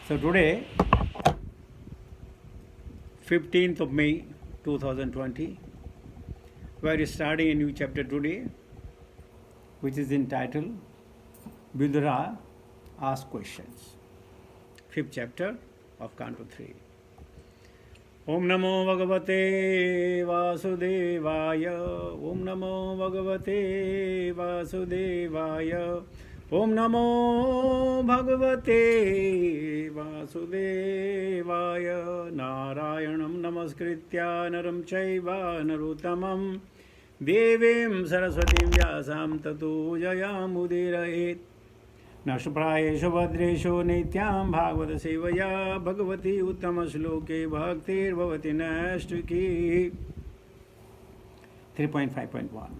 So today, 15th of May 2020, we are starting a new chapter today, which is entitled Vidura Asks Questions. Fifth chapter of Canto 3. Om Namo Bhagavate Vasudevaya. Om Namo Bhagavate Vasudevaya. Om Namo Bhagavate Vasudevaya. Narayanam Namaskritya Naram Chaiva Naruttamam Devim Saraswatim Vyasam Tato Jayamudiraet. नष्टप्रायेषु भद्रेषु नित्यां Bhagavat सेवया भगवती उत्तम श्लोके भक्तिर्भवति नैष्टिकी 3.5.1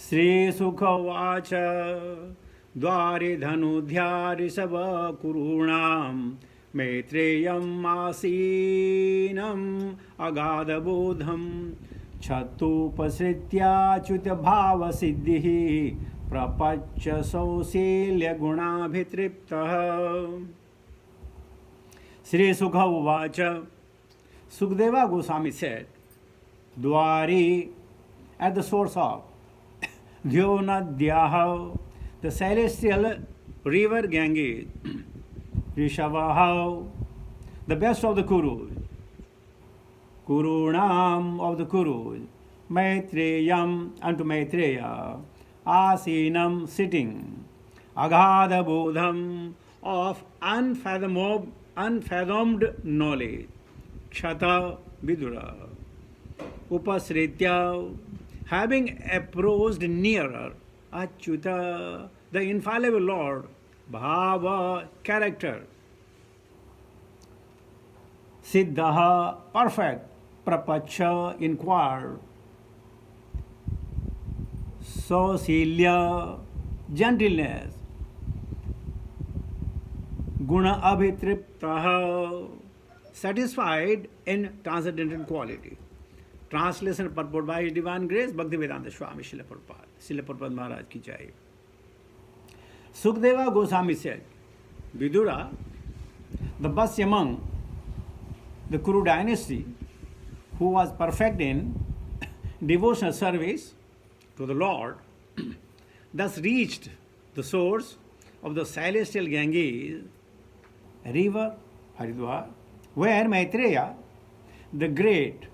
श्रीसुखवाच द्वारे धनुध्यारिषभ कुरूणां मैत्रेयम् आसीनम् अगाधबोधं छत्तुपसृत्याच्युतभावसिद्धिः प्रपच्च सौशील्यगुणाभितृप्तः. Sri Sukha Uvacha. Sukadeva Goswami said, Dwari, at the source of Vyonadhyaha, the celestial river Ganges, Rishavaha, the best of the Kurus, Kurunam of the Kurus, Maitreyam unto Maitreya, Asinam sitting, Aghada Bodham of unfathomed knowledge, Kshata Vidura, Upasritya, having approached nearer, Achyuta, the infallible Lord, Bhava, character, Siddhaha, perfect, Prapacha, inquired, Sausilya, gentleness, Guna Abhitriptaha, satisfied in transcendental quality. Translation and purport by His Divine Grace, Bhaktivedanta Swami Srila Prabhupada. Srila Prabhupada Maharaj ki jai. Sukadeva Goswami said, Vidura, the best among the Kuru dynasty, who was perfect in devotional service to the Lord, thus reached the source of the celestial Ganges, river Haridwar, where Maitreya, the great,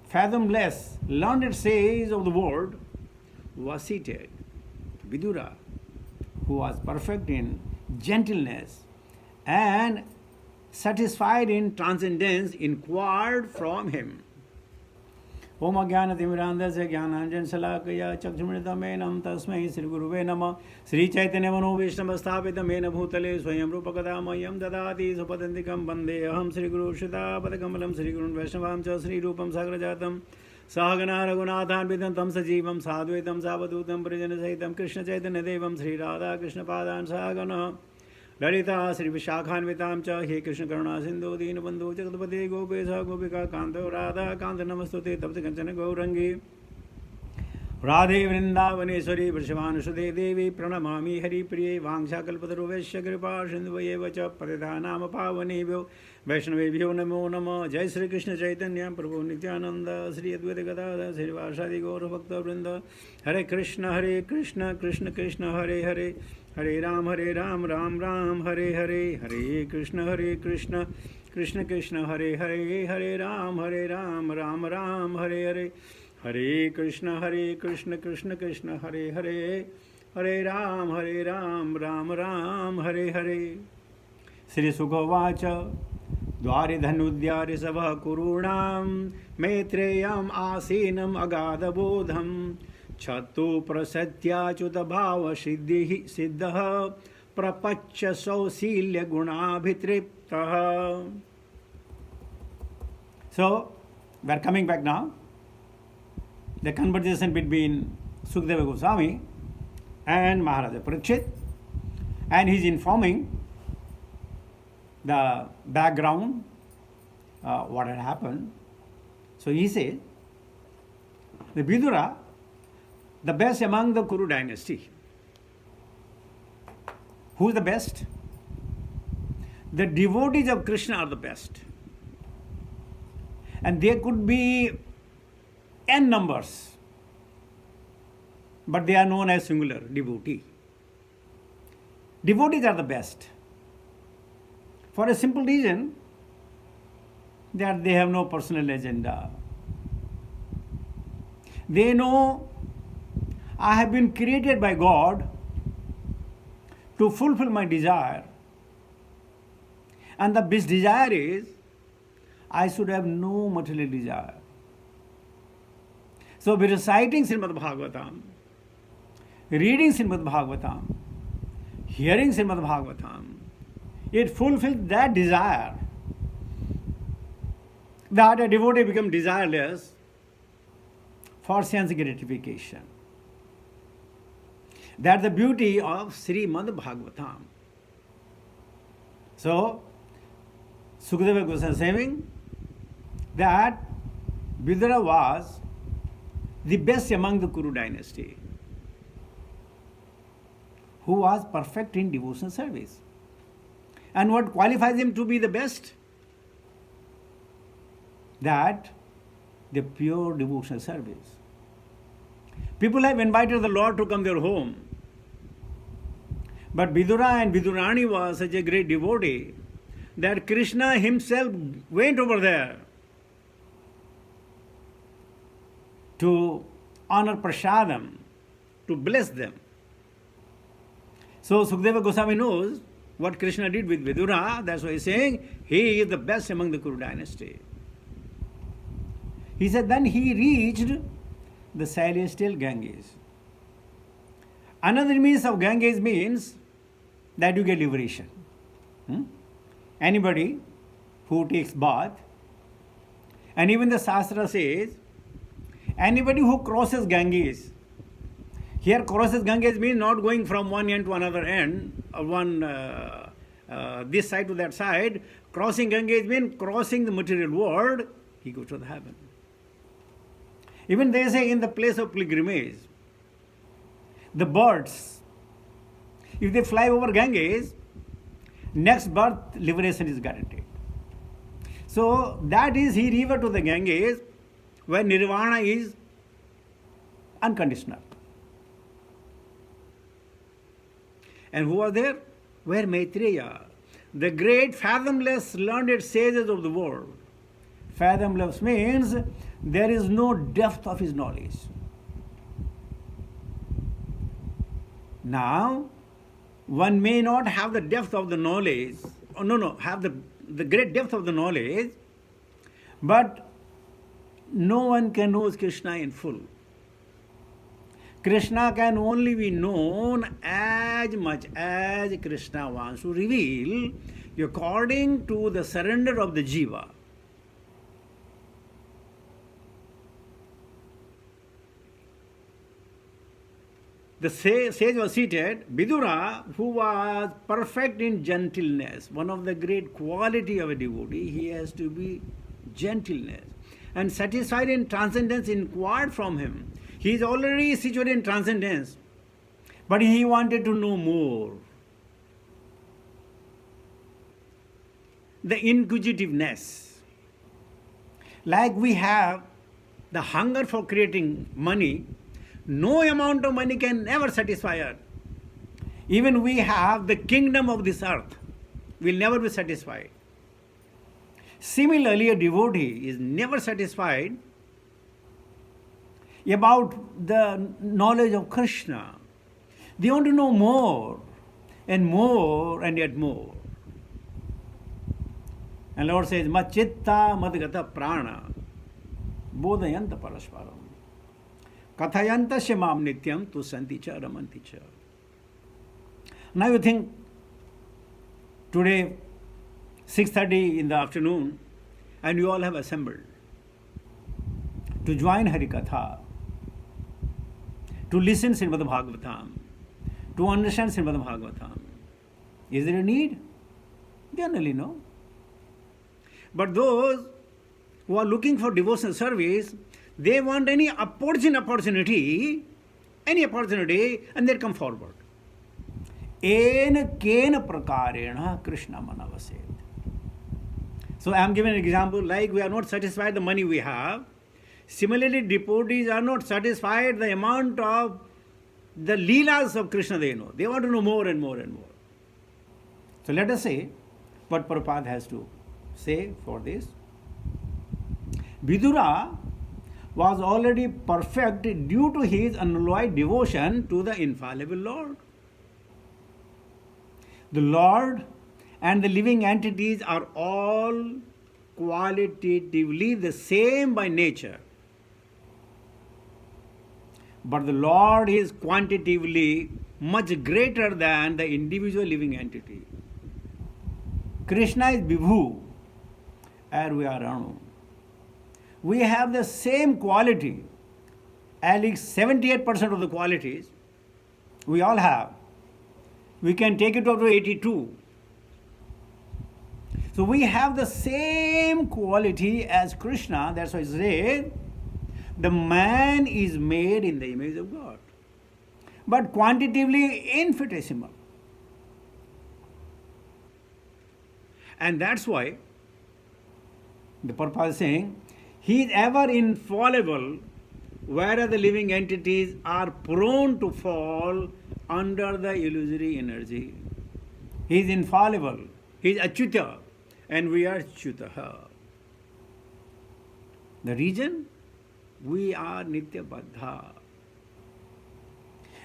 fathomless, learned sage of the world, was seated. Vidura, who was perfect in gentleness and satisfied in transcendence, inquired from him. Om Ajnanatimirandasya Jnananjana Salakaya Chakshumritamena Tasmai Sri Guruve Namah. Sri Chaitanya Mano Vaishnava Sthapitamena Bhutale Swayam Rupakadamayam Dadati Supadantikam Bande Aham Sri Guru Shita Padakamalam Sri Gurun Vaishnavam Cha Sri Rupam Sagrajatam Sahagana Raghunathan Vidantam Sajivam Sadhvetam Savadutam Prijana Sahitam Krishna Chaitanya Devam Sri Radha Krishna Padan Sahagana Lalita Sri Vishakhanvitam Cha He Krishna Karuna Sindhu Deenabandhu Jagatapati Gopesa Gopika Kanto Radha Kanta Namastute Tapti Kanchana Gaurangi Radhe Vrindavaneshwari Vrishavanushude Devi Pranamami Hari Priye Vangsha Kalpataruveshya Kripa Sindhuvayeva Cha Patidhanama Pavanebhyo Vaishnavebhyo Namo Nama Jai Sri Krishna Chaitanya Prabhu Nityananda Sri Advaita Gadadhar Sri Vasadi Gaura Bhakta Vrinda Hare Krishna Krishna Krishna Hare Hare Hare Ram Ram Ram Hare Hare Hare Krishna Krishna Krishna Hare Hare Hare Ram Ram Ram Hare Hare Hare Krishna Krishna Krishna Hare Hare Hare Ram Ram Ram Hare Hare. Sri Sukhovacha Dwari Dhanudyari Sabha Kurunam Maitreyam Asinam Agada Bodham Chattu Prasatyachyuta Bhava Siddhaha Prapaccha Sausilya Gunabhitriptaha. So, we are coming back now. The conversation between Sukadeva Goswami and Maharaja Parikshit, and he is informing the background, what had happened. So he said, the Vidura, the best among the Kuru dynasty. Who is the best? the devotees of Krishna are the best. And there could be n numbers, but they are known as singular, devotee. Devotees are the best. For a simple reason that they have no personal agenda. They know I have been created by God to fulfill my desire. And the best desire is I should have no material desire. So by reciting Srimad Bhagavatam, reading Srimad Bhagavatam, hearing Srimad Bhagavatam, it fulfills that desire that a devotee becomes desireless for sense gratification. That's the beauty of Srimad Bhagavatam. So, Sukadeva Goswami is saying that Vidura was the best among the Kuru dynasty, who was perfect in devotional service. And what qualifies him to be the best? That the pure devotional service. People have invited the Lord to come their home. But Vidura and Vidurani was such a great devotee that Krishna himself went over there to honor prasadam, to bless them. So Sukadeva Goswami knows what Krishna did with Vidura. That's why he's saying he is the best among the Kuru dynasty. He said then he reached the celestial Ganges. Another means of Ganges means that you get liberation. Anybody who takes bath, and even the Shastra says, anybody who crosses Ganges, here crosses Ganges means not going from one end to another end, or this side to that side. Crossing Ganges means crossing the material world, he goes to the heaven. Even they say in the place of pilgrimage, the birds, if they fly over Ganges, next birth liberation is guaranteed. So that is he river to the Ganges where nirvana is unconditional. And who are there? Where Maitreya, the great fathomless learned sages of the world. Fathomless means there is no depth of his knowledge. Now, one may not have the depth of the knowledge, have the great depth of the knowledge, but no one can know Krishna in full. Krishna can only be known as much as Krishna wants to reveal according to the surrender of the jiva. The sage was seated, Vidura, who was perfect in gentleness. One of the great quality of a devotee, he has to be gentleness. And satisfied in transcendence inquired from him. He is already situated in transcendence, but he wanted to know more. The inquisitiveness. Like we have the hunger for creating money, no amount of money can never satisfy us. Even we have the kingdom of this earth, will never be satisfied. Similarly, a devotee is never satisfied about the knowledge of Krishna. They want to know more and more and yet more. And Lord says, Machitta madgata prana bodhayanta parasparam kathayanta shemam nityam tu santi cha ramanti cha. Now you think today 6:30 in the afternoon and you all have assembled to join Harikatha, to listen Srimad Bhagavatam, to understand Srimad Bhagavatam. Is there a need? Generally no. But those who are looking for devotional service, they want any opportunity, and they come forward. एन केन प्रकारेण कृष्णम अनवसेत. So I am giving an example, like we are not satisfied the money we have. Similarly, devotees are not satisfied the amount of the leelas of Krishna they know. They want to know more and more and more. So let us say what Prabhupada has to say for this. Vidura was already perfect due to his unalloyed devotion to the infallible Lord. The Lord and the living entities are all qualitatively the same by nature. But the Lord is quantitatively much greater than the individual living entity. Krishna is Vibhu and we are Anu. We have the same quality, at least 78% of the qualities we all have. We can take it up to 82. So we have the same quality as Krishna. That's why it says, the man is made in the image of God, but quantitatively infinitesimal. And that's why the purpose is saying, he is ever infallible, whereas the living entities are prone to fall under the illusory energy. He is infallible. He is Achyuta, and we are Achyutaha. The reason? We are Nitya Baddha.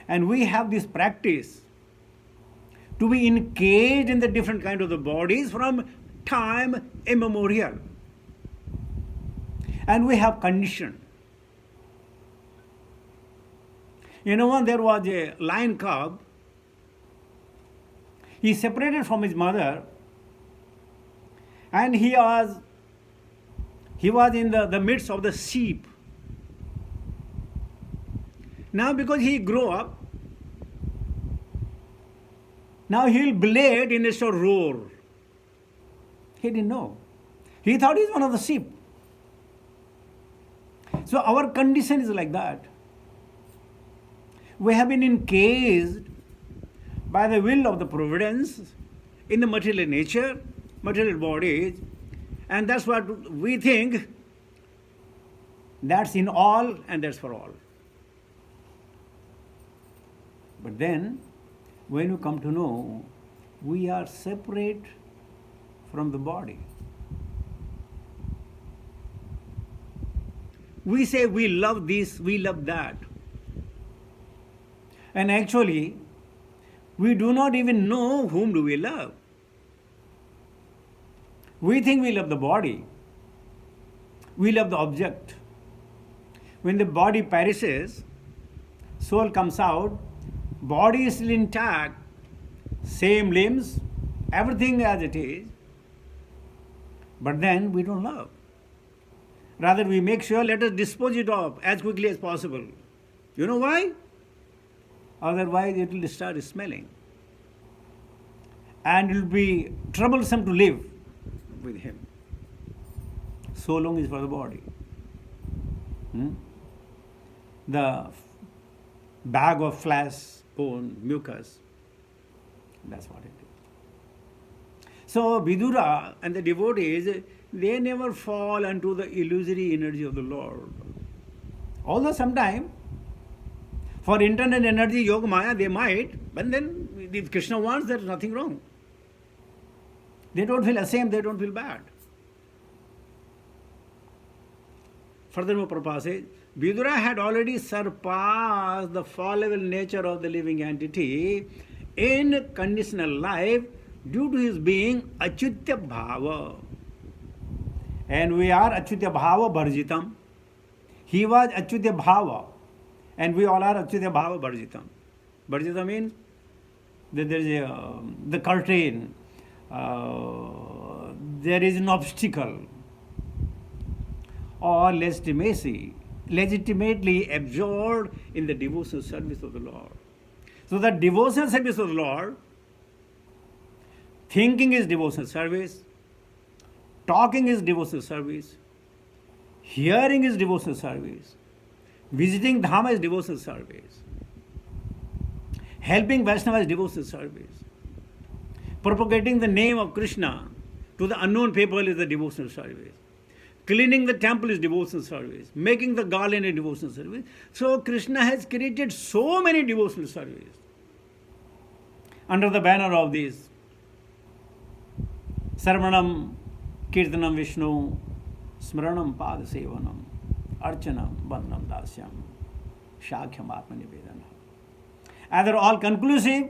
And we have this practice to be encaged in the different kind of the bodies from time immemorial. And we have conditioned. You know, when there was a lion cub, he separated from his mother, and he was in the midst of the sheep. Now because he grew up, now he'll blade instead of roar. He didn't know. He thought he's one of the sheep. So our condition is like that. We have been encased by the will of the providence in the material nature, material bodies, and that's what we think that's in all and that's for all. But then, when you come to know, we are separate from the body. We say we love this, we love that. And actually, we do not even know whom do we love. We think we love the body. We love the object. When the body perishes, soul comes out, body is still intact, same limbs, everything as it is, but then we don't love. Rather, we make sure, let us dispose it of as quickly as possible. You know why? Otherwise, it will start smelling. And it will be troublesome to live with him. So long is for the body. The bag of flesh, bone, mucus, that's what it is. So Vidura and the devotees, they never fall into the illusory energy of the Lord. Although sometimes, for internal energy, Yoga Maya, they might, but then if Krishna wants, there's nothing wrong. They don't feel ashamed, they don't feel bad. Furthermore, Prabhupada says, Vidura had already surpassed the fallible nature of the living entity in conditional life due to his being Achyutya Bhava. And we are Achyutya Bhava Bharjitam. He was Achyutya Bhava. And we all are Achyutya Bhava Bharjitam. Bharjitam means that there is the curtain, there is an obstacle, or legitimately absorbed in the devotional service of the Lord. So the devotional service of the Lord, thinking is devotional service, talking is devotional service, hearing is devotional service, visiting Dhama is devotional service. Helping Vaishnavas devotional service. Propagating the name of Krishna to the unknown people is the devotional service. Cleaning the temple is devotional service. Making the garland is devotional service. So Krishna has created so many devotional services under the banner of this Sarvanam, Kirtanam Vishnu, Smaranam Pada Sevanam, Archanam Bandhanam Dasyam, Shakhyam Atma Nivedana. Either all conclusive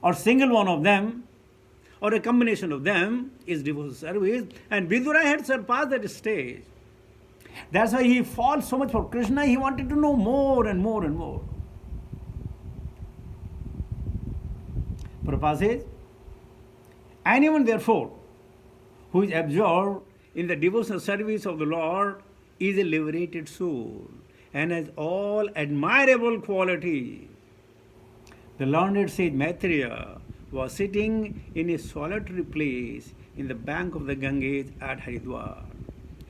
or single one of them or a combination of them is devotional service, and Vidura had surpassed that stage. That's why he falls so much for Krishna. He wanted to know more and more and more. Prabhupada says, anyone therefore who is absorbed in the devotional service of the Lord is a liberated soul and has all admirable qualities. The learned sage Maitreya was sitting in a solitary place in the bank of the Ganges at Haridwar.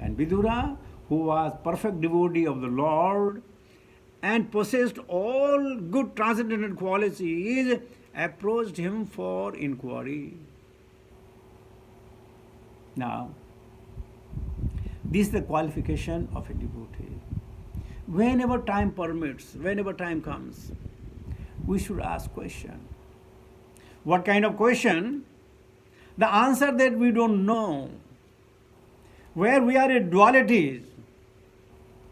And Vidura, who was perfect devotee of the Lord and possessed all good transcendental qualities, approached him for inquiry. Now, this is the qualification of a devotee. Whenever time permits, whenever time comes, we should ask question. What kind of question? The answer that we don't know. Where we are in dualities.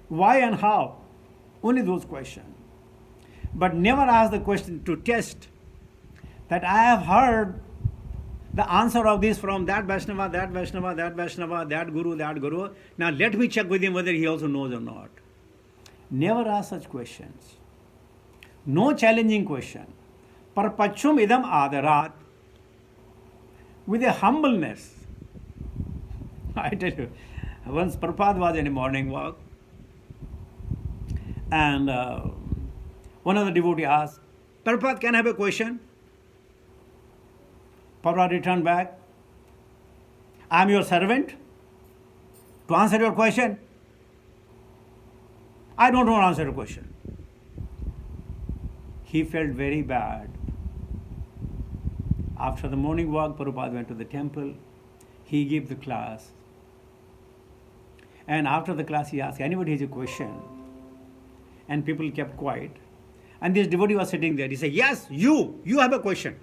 Why and how? Only those questions. But never ask the question to test that I have heard the answer of this from that Vaishnava, that Vaishnava, that Vaishnava, that Guru, that Guru. Now let me check with him whether he also knows or not. Never ask such questions. No challenging question. Parpachum idam adarat. With a humbleness. I tell you, once Prabhupada was in a morning walk, and one of the devotees asked, Prabhupada, can I have a question? Prabhupada returned back, I am your servant to answer your question. I don't want to answer your question. He felt very bad. After the morning walk, Prabhupada went to the temple. He gave the class. And after the class, he asked, anybody has a question? And people kept quiet. And this devotee was sitting there. He said, yes, you have a question.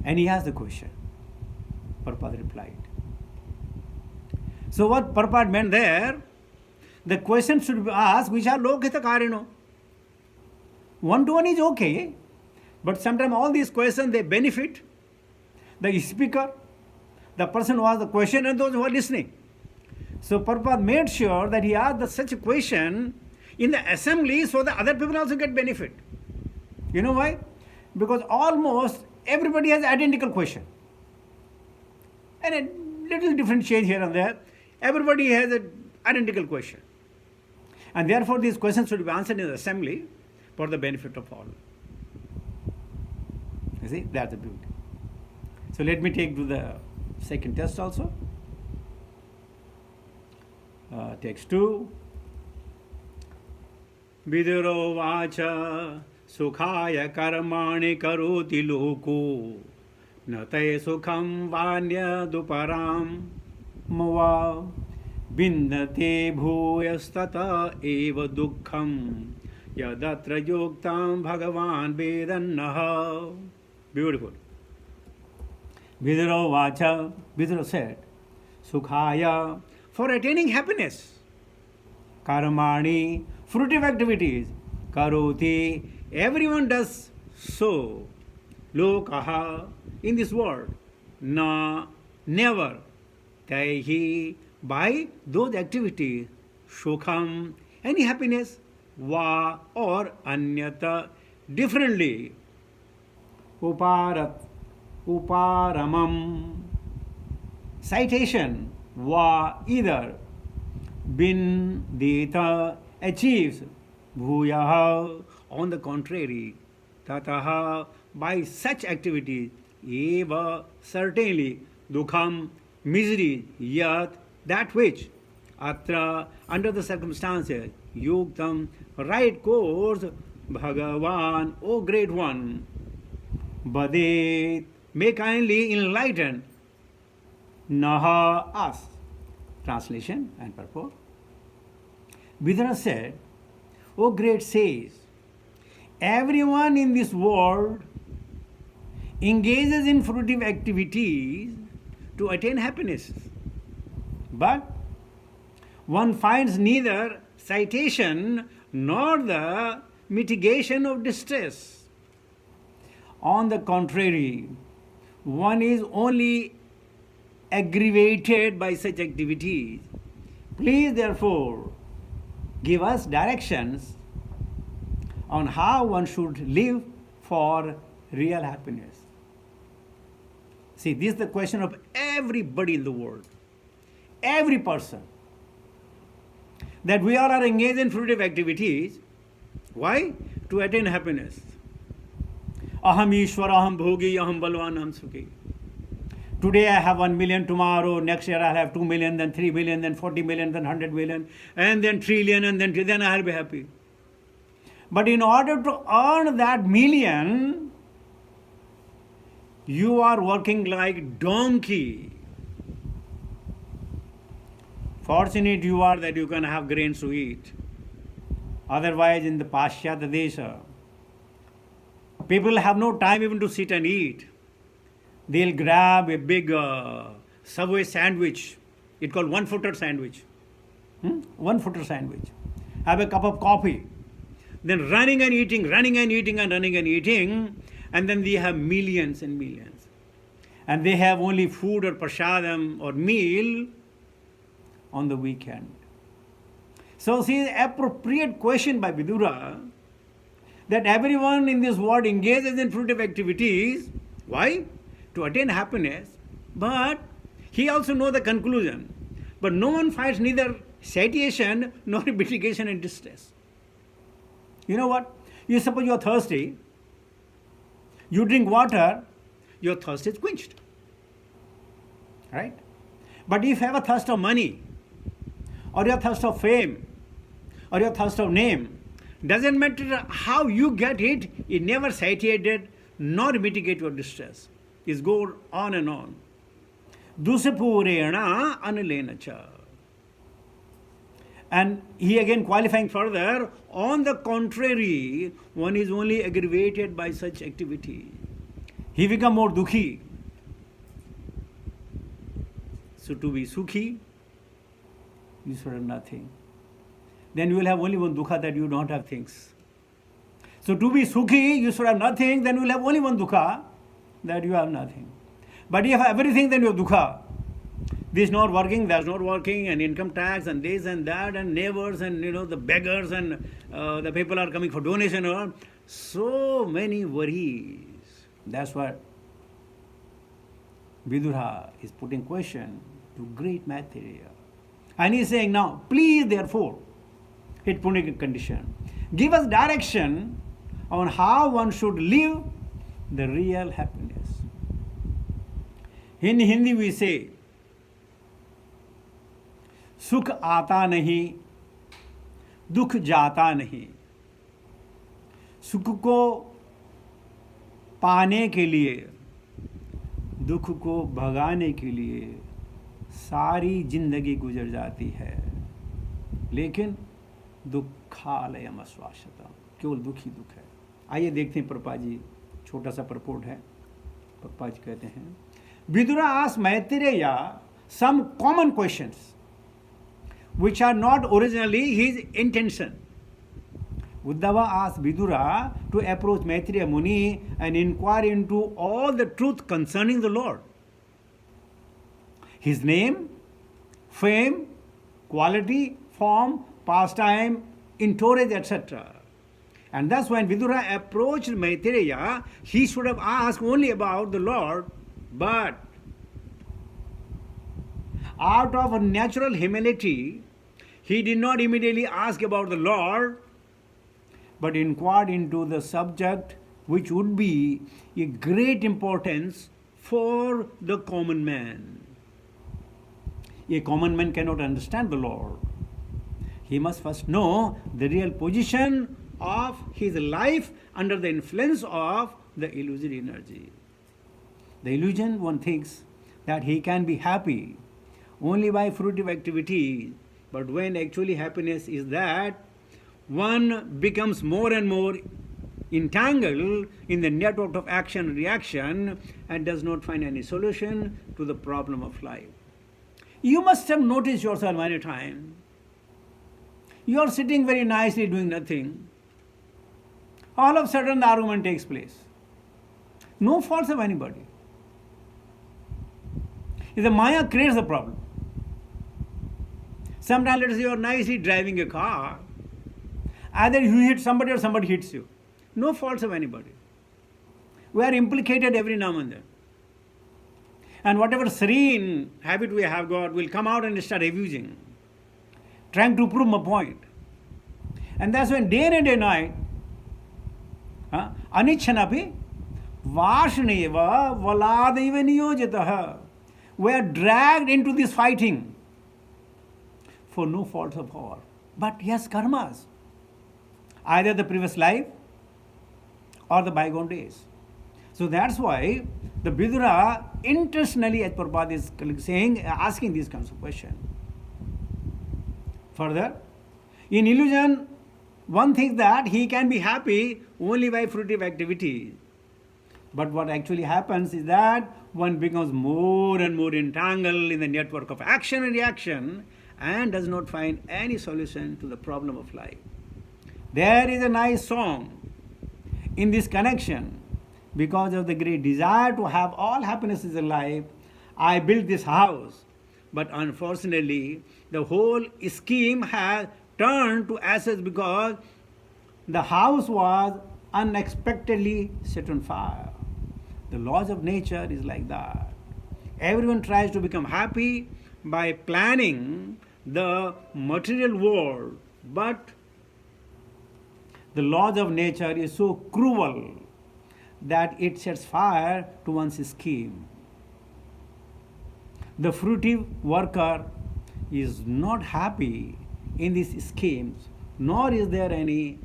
And he asked the question. Prabhupada replied. So what Prabhupada meant there, the question should be asked, which are lokita karino. One-to-one is okay, but sometimes all these questions, they benefit the speaker, the person who asked the question, and those who are listening. So Prabhupada made sure that he asked such a question in the assembly so that other people also get benefit. You know why? Because almost everybody has identical question. And a little different change here and there. Everybody has an identical question. And therefore these questions should be answered in the assembly for the benefit of all. You see, that's the beauty. So let me take to the second test also. Text 2. Viduro vacha sukhaya karmani karoti loko nate sukham vanya duparam mava bindate bhuyastata eva dukkham yadatra yuktam bhagavan vedannaha. Beautiful. Viduro vacha, Vidura said, sukhaya, for attaining happiness. Karmani, fruitive activities. Karoti, everyone does so. Lokaha, in this world. Na, never. Taihi, by those activities. Shukham, any happiness. Va, or anyata, differently. Uparat, uparamam. Citation. Va, either. Bin, dita, achieves. Bhuyaha, on the contrary. Tataha, by such activities. Eva, certainly. Dukham, misery. Yat, that which. Atra, under the circumstances. Yuktam, right course. Bhagavan, O Great One, Badet, may kindly enlighten Naha us. Translation and purport. Vidura said, O great sage, everyone in this world engages in fruitive activities to attain happiness. But one finds neither citation nor the mitigation of distress. On the contrary, one is only aggravated by such activities. Please, therefore, give us directions on how one should live for real happiness. See, this is the question of everybody in the world, every person. That we all are engaged in fruitive activities. Why? To attain happiness. Aham Ishwar, aham bhogi, aham balwan, aham sukhi. Today I have 1 million, tomorrow, next year I'll have 2 million, then 3 billion, then 40 million, then 100 million, and then trillion, and then I'll be happy. But in order to earn that million, you are working like donkey. Fortunate you are that you can have grains to eat. Otherwise, in the Paschyata Desha, people have no time even to sit and eat. They'll grab a big Subway sandwich. It's called one-footer sandwich. One-footer sandwich. Have a cup of coffee. Then running and eating, running and eating and running and eating. And then they have millions and millions. And they have only food or prasadam or meal on the weekend. So see, the appropriate question by Vidura that everyone in this world engages in fruitive activities. Why? To attain happiness. But he also knows the conclusion. But no one finds neither satiation nor mitigation in distress. You know what? You suppose you are thirsty. You drink water, your thirst is quenched. Right? But if you have a thirst of money, or your thirst of fame, or your thirst of name, doesn't matter how you get it, it never satiated nor mitigate your distress. It goes on and on. Dusapurena analenacha. And he again qualifying further, on the contrary, one is only aggravated by such activity. He become more dukhi. So to be sukhi, you should have nothing. Then you will have only one dukha, that you don't have things. So to be sukhi, you should have nothing, then you will have only one dukha, that you have nothing. But if you have everything, then you have dukha. This is not working, that's not working, and income tax, and this and that, and neighbors, and the beggars, and the people are coming for donation, and all. So many worries. That's what Vidura is putting question to great Maitreya. And he is saying now, please therefore, it putting a condition, give us direction on how one should live the real happiness. In Hindi we say, सुख आता नहीं, दुख जाता नहीं. सुख को पाने के लिए, दुख को भगाने के लिए सारी जिंदगी गुजर जाती है. लेकिन दुखालयम आश्वासतम, केवल दुख ही दुख है. आइए देखते हैं प्रभुपाद जी, छोटा सा प्रपोर्ट है. प्रभुपाद जी कहते हैं, Vidura asked Maitreya some common questions which are not originally his intention. Uddhava asked Vidura to approach Maitreya Muni and inquire into all the truth concerning the Lord. His name, fame, quality, form, pastime, entourage, etc. And thus when Vidura approached Maitreya, he should have asked only about the Lord, but out of a natural humility, he did not immediately ask about the Lord, but inquired into the subject which would be a great importance for the common man. A common man cannot understand the Lord. He must first know the real position of his life under the influence of the illusory energy. The illusion, one thinks that he can be happy only by fruitive activity, but when actually happiness is that one becomes more and more entangled in the network of action and reaction and does not find any solution to the problem of life. You must have noticed yourself many times. You are sitting very nicely doing nothing. All of a sudden the argument takes place. No faults of anybody. The Maya creates the problem. Sometimes, let us say, you are nicely driving a car. Either you hit somebody or somebody hits you. No faults of anybody. We are implicated every now and then. And whatever serene habit we have got will come out and start abusing, trying to prove my point. And that's when day and night, anichanapi vashneva valadaiva niyojitaha, we are dragged into this fighting for no faults of our. But yes, karmas. Either the previous life or the bygone days. So that's why the Vidura intentionally, as Prabhupada is saying, asking these kinds of questions. Further, in illusion, one thinks that he can be happy only by fruitive activity. But what actually happens is that one becomes more and more entangled in the network of action and reaction and does not find any solution to the problem of life. There is a nice song in this connection. Because of the great desire to have all happinesses in life, I built this house. But unfortunately, the whole scheme has turned to ashes because the house was unexpectedly set on fire. The laws of nature is like that. Everyone tries to become happy by planning the material world, but the laws of nature is so cruel that it sets fire to one's scheme. The fruitive worker is not happy in these schemes, nor is there any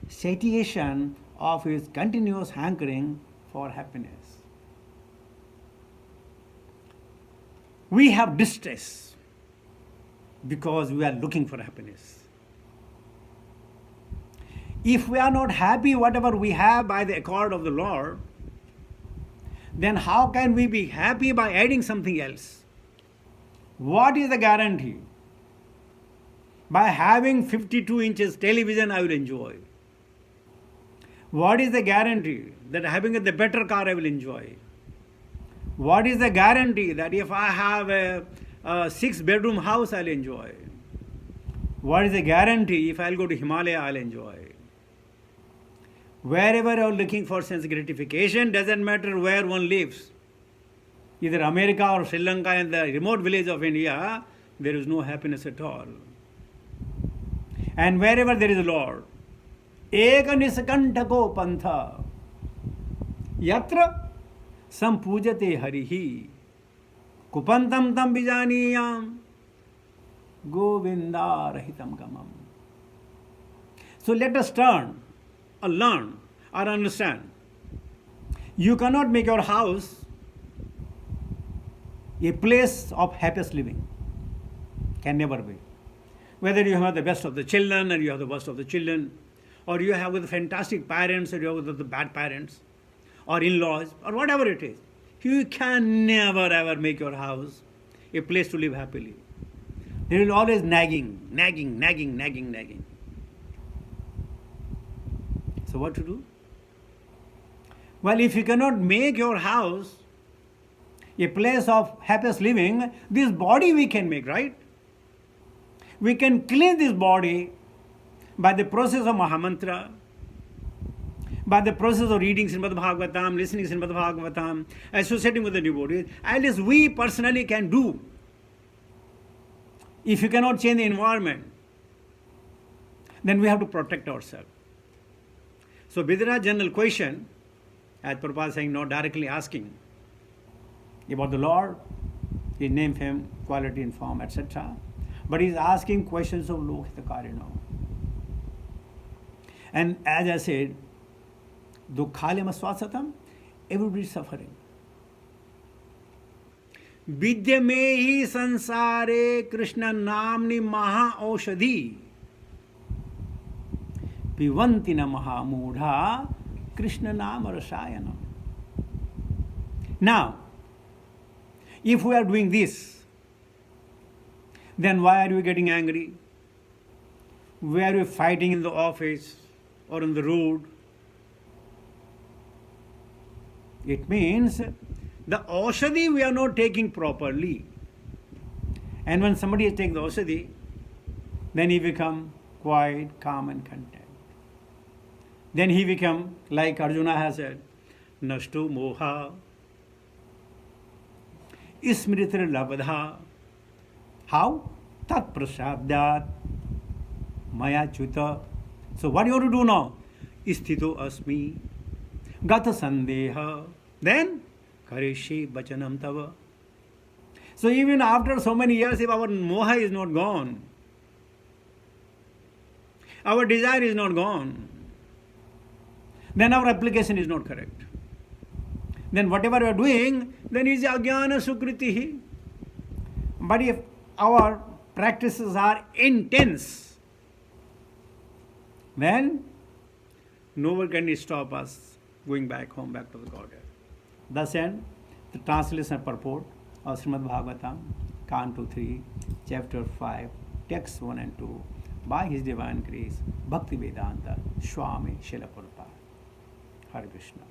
satiation of his continuous hankering for happiness. We have distress because we are looking for happiness. If we are not happy whatever we have by the accord of the Lord, then how can we be happy by adding something else? What is the guarantee? By having 52 inches television I will enjoy. What is the guarantee that having the better car I will enjoy? What is the guarantee that if I have a 6-bedroom house I'll enjoy? What is the guarantee if I'll go to Himalaya I'll enjoy? Wherever you are looking for sense gratification, doesn't matter where one lives. Either America or Sri Lanka and the remote village of India, there is no happiness at all. And wherever there is a Lord, eka niskantako pantha, yatra sampujate harihi, kupantam tam bijaniyam, govinda rahitam gamam. So let us turn or learn or understand. You cannot make your house a place of happiest living. Can never be. Whether you have the best of the children or you have the worst of the children, or you have the fantastic parents or you have the bad parents, or in-laws, or whatever it is, you can never ever make your house a place to live happily. There is always nagging. So what to do? Well, if you cannot make your house a place of happiest living, this body we can make, right? We can clean this body by the process of Mahamantra, by the process of reading Srimad Bhagavatam, listening Srimad Bhagavatam, associating with the devotees. At least we personally can do. If you cannot change the environment, then we have to protect ourselves. So Vidura's general question, as Prabhupada is saying, not directly asking about the Lord, his name, fame, quality and form, etc. But he is asking questions of Lokhitakari now. And as I said, dukhalyam aswasatam, everybody is suffering. विद्य में ही संसारे कृष्ण नामनि महा औषधि पिबन्ति न महामूढ़ा कृष्ण नाम रसायनम. Now, if we are doing this, then why are we getting angry? Why are we fighting in the office or on the road? It means the aushadhi we are not taking properly. And when somebody takes the aushadhi, then he become quiet, calm and content. Then he become, like Arjuna has said, nashtu moha, smritir labdha. How? Tat prasabdat maya chuta. So what you have to do now? Sthito asmi, gata sandeha. Then Karishi bachanam tava. So even after so many years, if our moha is not gone, our desire is not gone, then our application is not correct. Then whatever we are doing, then is ajnana sukritihi. But if our practices are intense, then no one can stop us going back home, back to the Godhead. Thus end the translation and purport of Srimad Bhagavatam, Canto 3, Chapter 5, Texts 1 and 2, by His Divine Grace, Bhakti Vedanta, Swami Srila Prabhupada. Hare Krishna.